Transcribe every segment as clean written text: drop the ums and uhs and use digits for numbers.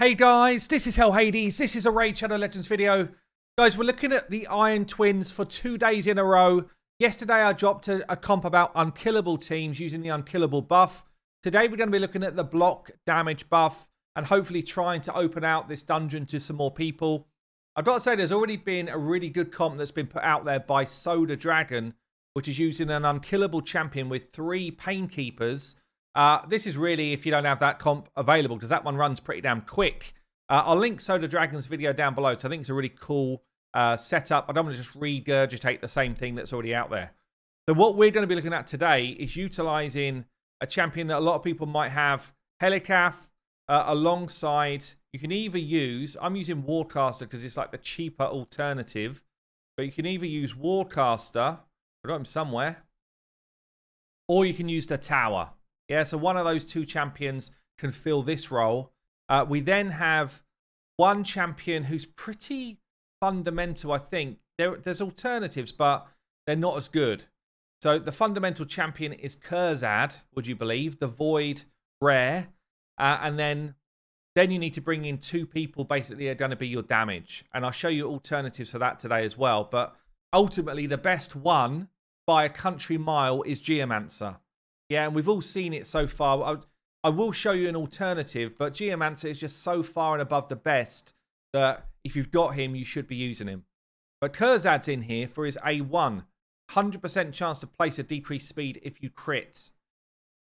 Hey guys, this is Hell Hades. This is a Raid Shadow Legends video. Guys, we're looking at the Iron Twins for 2 days in a row. Yesterday I dropped a comp about unkillable teams using the unkillable buff. Today we're going to be looking at the block damage buff and hopefully trying to open out this dungeon to some more people. I've got to say there's already been a really good comp that's been put out there by Soda Dragon, which is using an unkillable champion with 3 Painkeepers. This is really if you don't have that comp available, because that one runs pretty damn quick. I'll link Soda Dragon's video down below, because I think it's a really cool setup. I don't want to just regurgitate the same thing that's already out there. So what we're going to be looking at today is utilizing a champion that a lot of people might have, HELIWAR, alongside. You can either use, I'm using Warcaster because it's like the cheaper alternative, but you can either use Warcaster, I got him somewhere, or you can use the Tower. Yeah, so one of those 2 champions can fill this role. We then have one champion who's pretty fundamental, I think. There's alternatives, but they're not as good. So the fundamental champion is Kurzad, would you believe? The Void rare. And then you need to bring in 2 people basically are going to be your damage. And I'll show you alternatives for that today as well. But ultimately, the best one by a country mile is Geomancer. Yeah, and we've all seen it so far. I will show you an alternative, but Geomancer is just so far and above the best that if you've got him, you should be using him. But Kurzad's in here for his A1. 100% chance to place a decreased speed if you crit.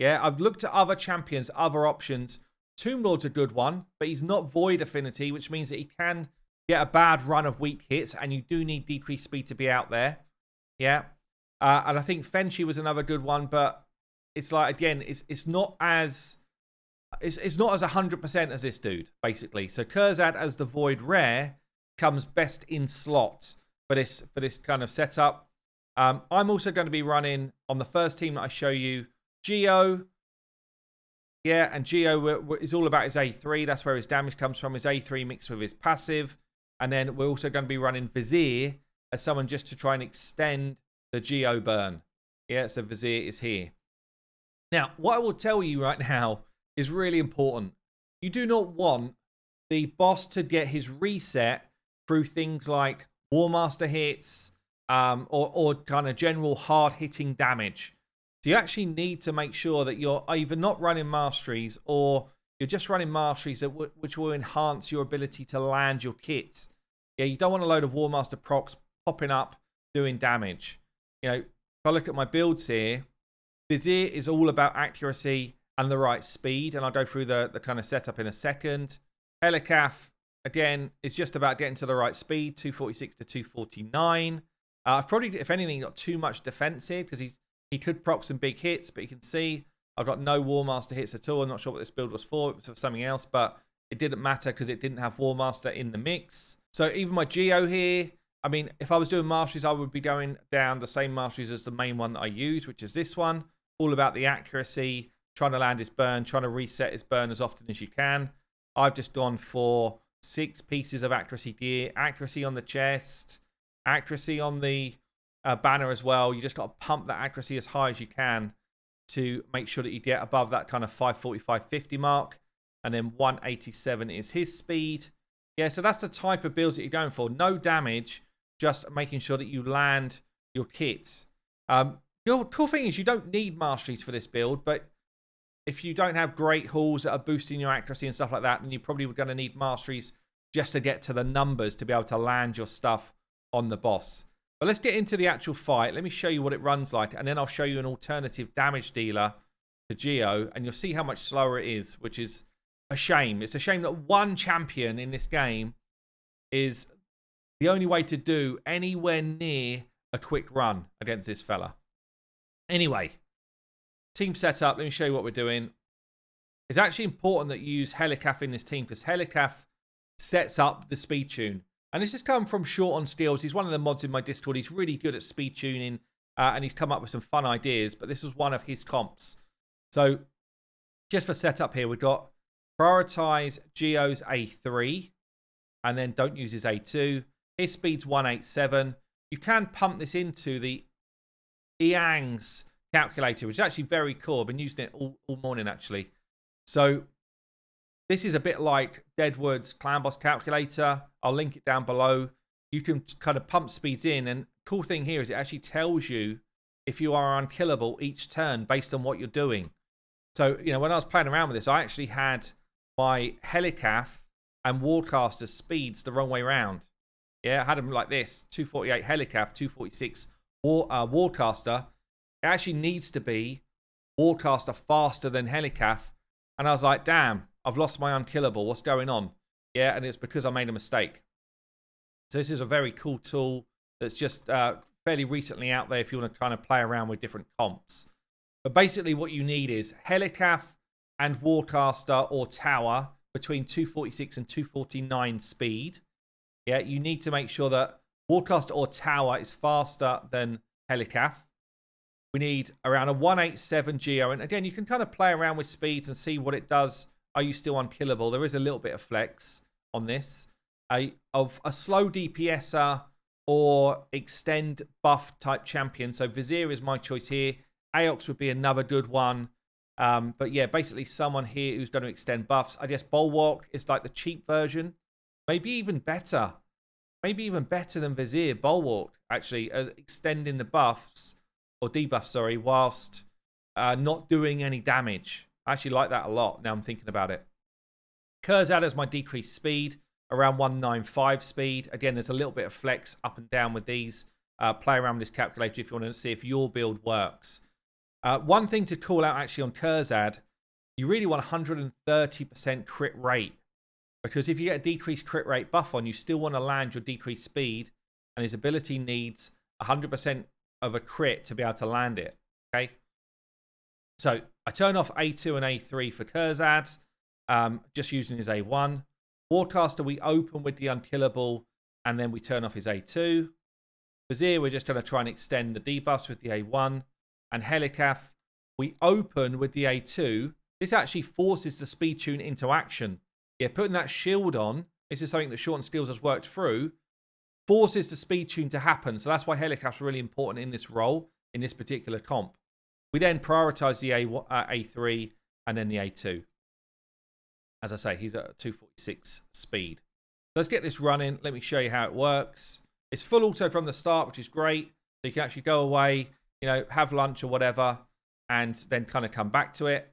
Yeah, I've looked at other champions, other options. Tomb Lord's a good one, but he's not Void Affinity, which means that he can get a bad run of weak hits, and you do need decreased speed to be out there. Yeah. And I think Fenshi was another good one, but it's like, again, it's not as 100% as this dude, basically. So Kurzad as the Void rare comes best in slot for this kind of setup. I'm also going to be running on the first team that I show you Geo. Yeah, and Geo is all about his A3. That's where his damage comes from. His A3 mixed with his passive. And then we're also going to be running Vizier as someone just to try and extend the Geo burn. Yeah, so Vizier is here. Now, what I will tell you right now is really important. You do not want the boss to get his reset through things like Warmaster hits or kind of general hard-hitting damage. So you actually need to make sure that you're either not running masteries or you're just running masteries which will enhance your ability to land your kit. Yeah, you don't want a load of Warmaster procs popping up doing damage. You know, if I look at my builds here, Vizier is all about accuracy and the right speed, and I'll go through the kind of setup in a second. HELIWAR, again, is just about getting to the right speed, 246 to 249. I've probably, if anything, got too much defense here because he could proc some big hits, but you can see I've got no Warmaster hits at all. I'm not sure what this build was for. It was for something else, but it didn't matter because it didn't have Warmaster in the mix. So even my Geo here, I mean, if I was doing masteries, I would be going down the same masteries as the main one that I use, which is this one. All about the accuracy, trying to land his burn, trying to reset his burn as often as you can. I've just gone for 6 pieces of accuracy gear, accuracy on the chest, accuracy on the banner as well. You just got to pump that accuracy as high as you can to make sure that you get above that kind of 540, 550 mark. And then 187 is his speed. Yeah, so that's the type of builds that you're going for. No damage, just making sure that you land your kits. The cool thing is you don't need masteries for this build, but if you don't have great hauls that are boosting your accuracy and stuff like that, then you're probably going to need masteries just to get to the numbers to be able to land your stuff on the boss. But let's get into the actual fight. Let me show you what it runs like, and then I'll show you an alternative damage dealer to Geo, and you'll see how much slower it is, which is a shame. It's a shame that one champion in this game is the only way to do anywhere near a quick run against this fella. Anyway, team setup. Let me show you what we're doing. It's actually important that you use HELIWAR in this team because HELIWAR sets up the speed tune. And this has come from ShortOnSkillz. He's one of the mods in my Discord. He's really good at speed tuning and he's come up with some fun ideas. But this was one of his comps. So just for setup here, we've got prioritize Geo's A3 and then don't use his A2. His speed's 187. You can pump this into the Iang's calculator, which is actually very cool. I've been using it all morning, actually. So this is a bit like Deadwood's Clan Boss Calculator. I'll link it down below. You can kind of pump speeds in, and cool thing here is it actually tells you if you are unkillable each turn based on what you're doing. So, you know, when I was playing around with this, I actually had my Helicaf and Wardcaster speeds the wrong way around. Yeah, I had them like this, 248 Helicaf, 246 Wardcaster. It actually needs to be Wardcaster faster than Helicaf. And I was like, damn, I've lost my unkillable. What's going on? Yeah, and it's because I made a mistake. So this is a very cool tool that's just fairly recently out there if you want to kind of play around with different comps. But basically what you need is Helicaf and Wardcaster or Tower between 246 and 249 speed. Yeah, you need to make sure that Wardcaster or Tower is faster than Helicaf. We need around a 187 Geo. And again, you can kind of play around with speeds and see what it does. Are you still unkillable? There is a little bit of flex on this. Of a slow DPSer or extend buff type champion. So Vizier is my choice here. Aox would be another good one. But yeah, basically someone here who's going to extend buffs. I guess Bulwark is like the cheap version. Maybe even better. Maybe even better than Vizier. Bulwark, actually, extending the buffs, or debuffs, sorry, whilst not doing any damage. I actually like that a lot, now I'm thinking about it. Kurzad is my decreased speed, around 195 speed. Again, there's a little bit of flex up and down with these. Play around with this calculator if you want to see if your build works. One thing to call out actually on Kurzad, you really want 130% crit rate. Because if you get a decreased crit rate buff on, you still want to land your decreased speed. And his ability needs 100% of a crit to be able to land it. Okay. So I turn off A2 and A3 for Kurzad. Just using his A1. Wardcaster, we open with the unkillable. And then we turn off his A2. Vizier, we're just going to try and extend the debuffs with the A1. And Helicaf, we open with the A2. This actually forces the speed tune into action. Yeah, putting that shield on, this is something that ShortOnSkillz has worked through, forces the speed tune to happen. So that's why Helicaf's really important in this role, in this particular comp. We then prioritize the A3 and then the A2. As I say, he's at 246 speed. Let's get this running. Let me show you how it works. It's full auto from the start, which is great. So you can actually go away, you know, have lunch or whatever, and then kind of come back to it.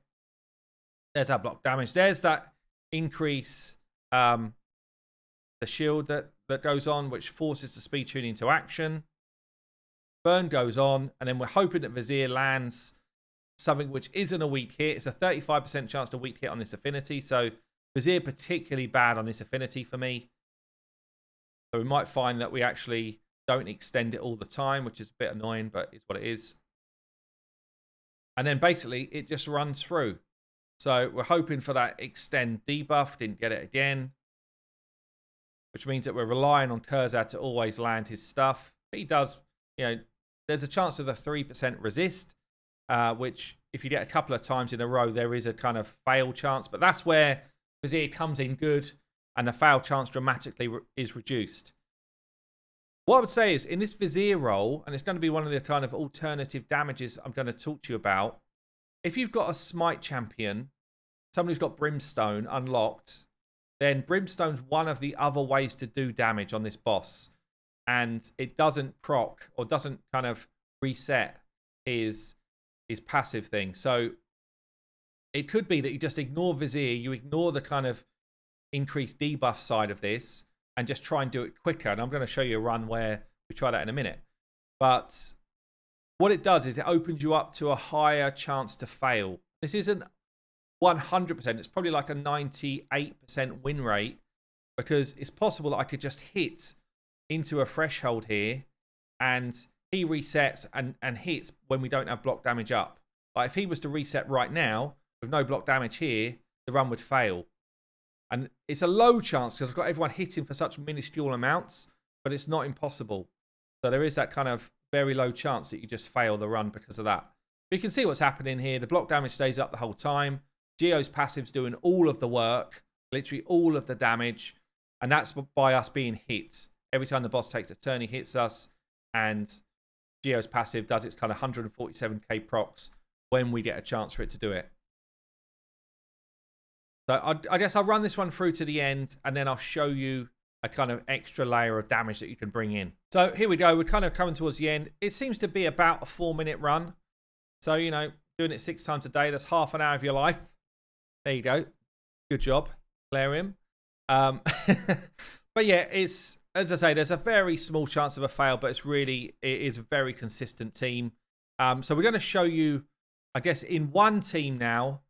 There's our block damage. There's that increase, the shield that goes on, which forces the speed tuning into action. Burn goes on, and then we're hoping that Vizier lands something which isn't a weak hit. It's a 35% chance to weak hit on this affinity, so Vizier particularly bad on this affinity for me. So we might find that we actually don't extend it all the time, which is a bit annoying, but it's what it is. And then basically it just runs through. So we're hoping for that extend debuff. Didn't get it again. Which means that we're relying on Kurzad to always land his stuff. He does, you know, there's a chance of the 3% resist, which if you get a couple of times in a row, there is a kind of fail chance. But that's where Vizier comes in good and the fail chance dramatically is reduced. What I would say is in this Vizier role, and it's going to be one of the kind of alternative damages I'm going to talk to you about, if you've got a smite champion, someone who's got Brimstone unlocked, then Brimstone's one of the other ways to do damage on this boss. And it doesn't proc or doesn't kind of reset his passive thing. So it could be that you just ignore Vizier, you ignore the kind of increased debuff side of this, and just try and do it quicker. And I'm going to show you a run where we try that in a minute. But what it does is it opens you up to a higher chance to fail. This isn't 100%. It's probably like a 98% win rate, because it's possible that I could just hit into a threshold here and he resets and hits when we don't have block damage up. Like if he was to reset right now with no block damage here, the run would fail. And it's a low chance because I've got everyone hitting for such minuscule amounts, but it's not impossible. So there is that kind of very low chance that you just fail the run because of that. But you can see what's happening here. The block damage stays up the whole time. Geo's passive's doing all of the work, literally all of the damage. And that's by us being hit. Every time the boss takes a turn, he hits us. And Geo's passive does its kind of 147k procs when we get a chance for it to do it. So I guess I'll run this one through to the end, and then I'll show you a kind of extra layer of damage that you can bring in. So here we go. We're kind of coming towards the end. It seems to be about a 4-minute run. So, you know, doing it 6 times a day, that's half an hour of your life. There you go. Good job, Clarium. But yeah, it's, as I say, there's a very small chance of a fail, but it is a very consistent team. So we're going to show you, I guess, in one team now,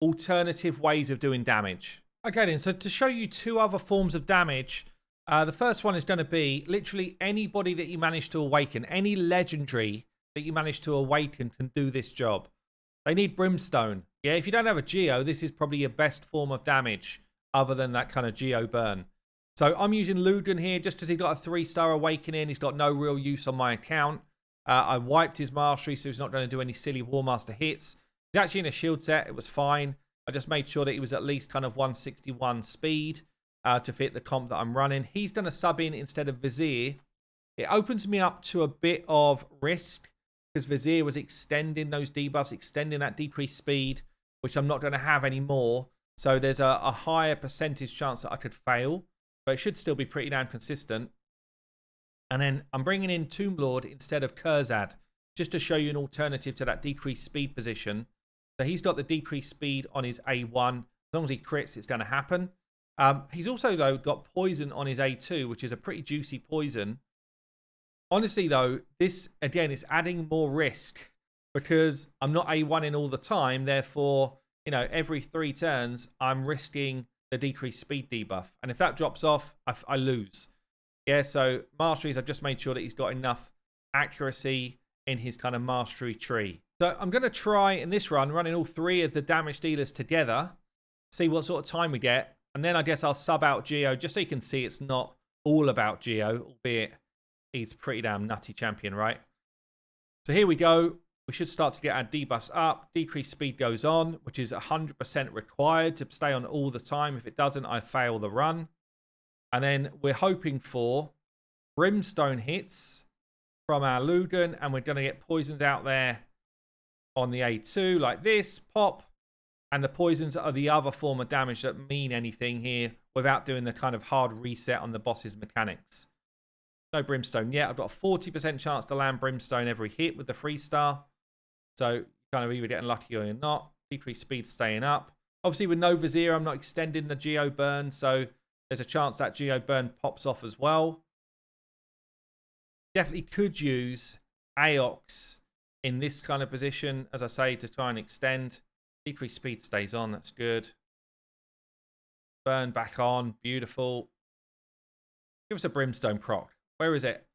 alternative ways of doing damage. Okay then, so to show you 2 other forms of damage, the first one is going to be literally anybody that you manage to awaken, any legendary that you manage to awaken can do this job. They need Brimstone. Yeah, if you don't have a Geo, this is probably your best form of damage other than that kind of Geo burn. So I'm using Lugan here just because he got a 3-star awakening. He's got no real use on my account. I wiped his mastery, so he's not going to do any silly War Master hits. He's actually in a shield set. It was fine. I just made sure that he was at least kind of 161 speed to fit the comp that I'm running. He's done a sub in instead of Vizier. It opens me up to a bit of risk because Vizier was extending those debuffs, extending that decreased speed, which I'm not going to have anymore. So there's a higher percentage chance that I could fail, but it should still be pretty damn consistent. And then I'm bringing in Tomb Lord instead of Kurzad, just to show you an alternative to that decreased speed position. So he's got the decreased speed on his A1. As long as he crits, it's going to happen. He's also, though, got poison on his A2, which is a pretty juicy poison. Honestly, though, this, again, is adding more risk because I'm not A1-ing all the time. Therefore, you know, every 3 turns, I'm risking the decreased speed debuff. And if that drops off, I lose. Yeah, so masteries, I've just made sure that he's got enough accuracy in his kind of mastery tree. So I'm going to try in this run, running all 3 of the damage dealers together, see what sort of time we get. And then I guess I'll sub out Geo, just so you can see it's not all about Geo, albeit he's a pretty damn nutty champion, right? So here we go. We should start to get our debuffs up. Decreased speed goes on, which is 100% required to stay on all the time. If it doesn't, I fail the run. And then we're hoping for Brimstone hits from our Lugan, and we're going to get poisons out there on the A2 like this, pop. And the poisons are the other form of damage that mean anything here without doing the kind of hard reset on the boss's mechanics. No Brimstone yet. I've got a 40% chance to land Brimstone every hit with the 3-star. So kind of either getting lucky or you're not. Decreased speed staying up. Obviously with no Vizier, I'm not extending the Geo burn, so there's a chance that Geo burn pops off as well. Definitely could use Aox in this kind of position, as I say, to try and extend. Decreased speed stays on. That's good. Burn back on. Beautiful. Give us a Brimstone proc. Where is it?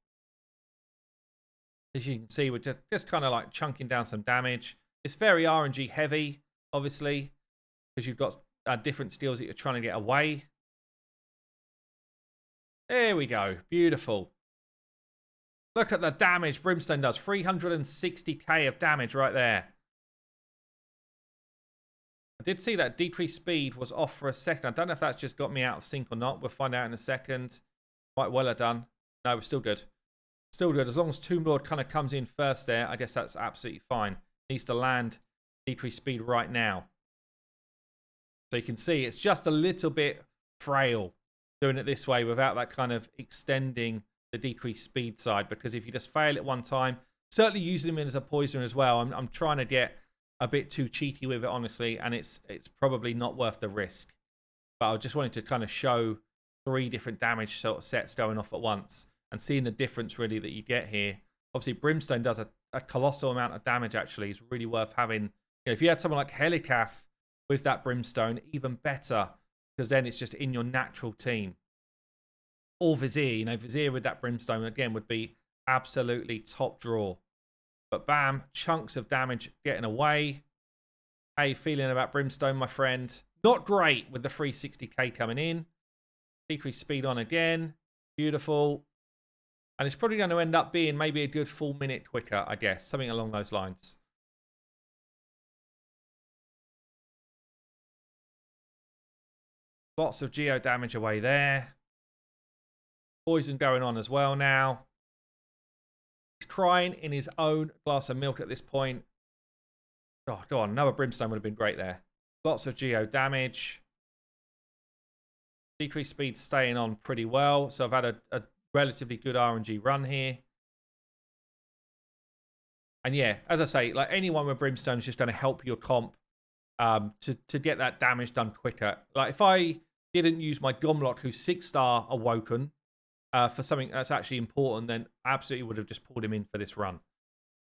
As you can see, we're just kind of like chunking down some damage. It's very RNG heavy, obviously, because you've got different skills that you're trying to get away. There we go. Beautiful. Look at the damage Brimstone does. 360k of damage right there. I did see that decreased speed was off for a second. I don't know if that's just got me out of sync or not. We'll find out in a second. Quite well done. No, we're still good. Still good. As long as Tomb Lord kind of comes in first there, I guess that's absolutely fine. Needs to land decreased speed right now. So you can see it's just a little bit frail doing it this way without that kind of extending the decreased speed side. Because if you just fail it one time, certainly using him as a poisoner as well, I'm trying to get a bit too cheeky with it, honestly, and it's probably not worth the risk. But I just wanted to kind of show 3 different damage sort of sets going off at once and seeing the difference really that you get here. Obviously, Brimstone does a colossal amount of damage, actually. It's really worth having. You know, if you had someone like HELIWAR with that Brimstone, even better, because then it's just in your natural team. Or Vizier, you know, Vizier with that Brimstone, again, would be absolutely top draw. But bam, chunks of damage getting away. How you feeling about Brimstone, my friend? Not great with the 360k coming in. Decreased speed on again. Beautiful. And it's probably going to end up being maybe a good full minute quicker, I guess. Something along those lines. Lots of Geo damage away there. Poison going on as well now. He's crying in his own glass of milk at this point. Oh, go on. Another Brimstone would have been great there. Lots of Geo damage. Decreased speed staying on pretty well. So I've had a relatively good RNG run here. And yeah, as I say, like anyone with Brimstone is just going to help your comp to get that damage done quicker. Like if I didn't use my Gomlock, who's 6-star Awoken, for something that's actually important, then I absolutely would have just pulled him in for this run.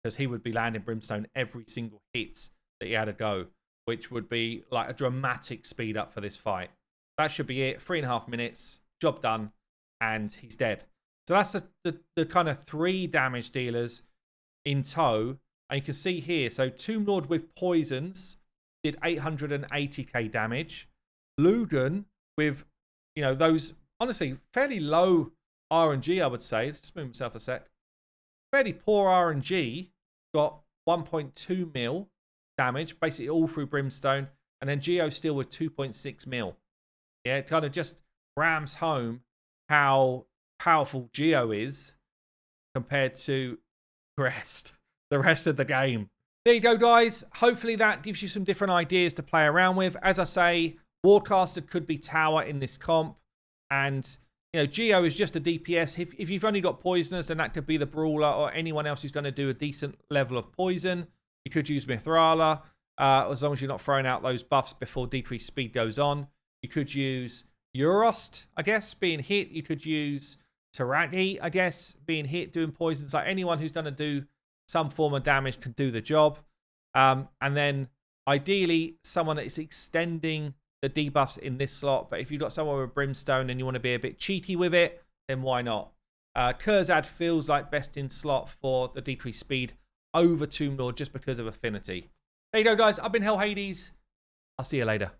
Because he would be landing Brimstone every single hit that he had to go, which would be like a dramatic speed up for this fight. That should be it. 3.5 minutes, job done, and he's dead. So that's the kind of 3 damage dealers in tow. And you can see here, so Tomb Lord with poisons did 880k damage. Lugan with, you know, those honestly fairly low RNG, I would say. Let's move myself a sec. Fairly poor RNG, got 1.2 mil damage, basically all through Brimstone. And then Geo still with 2.6 mil. Yeah, it kind of just rams home how powerful Geo is compared to the rest of the game. There you go, guys. Hopefully that gives you some different ideas to play around with. As I say, Warcaster could be tower in this comp. And, you know, Geo is just a DPS. If you've only got poisoners, then that could be the Brawler or anyone else who's going to do a decent level of poison. You could use Mithrala, as long as you're not throwing out those buffs before decreased speed goes on. You could use Eurost, I guess, being hit. You could use Taragi, I guess, being hit, doing poisons. Like anyone who's going to do some form of damage can do the job. And then ideally, someone that is extending the debuffs in this slot. But if you've got someone with Brimstone and you want to be a bit cheeky with it, then why not? Kurzad feels like best in slot for the decreased speed over Tomb Lord just because of affinity. There you go, guys. I've been HELHades. I'll see you later.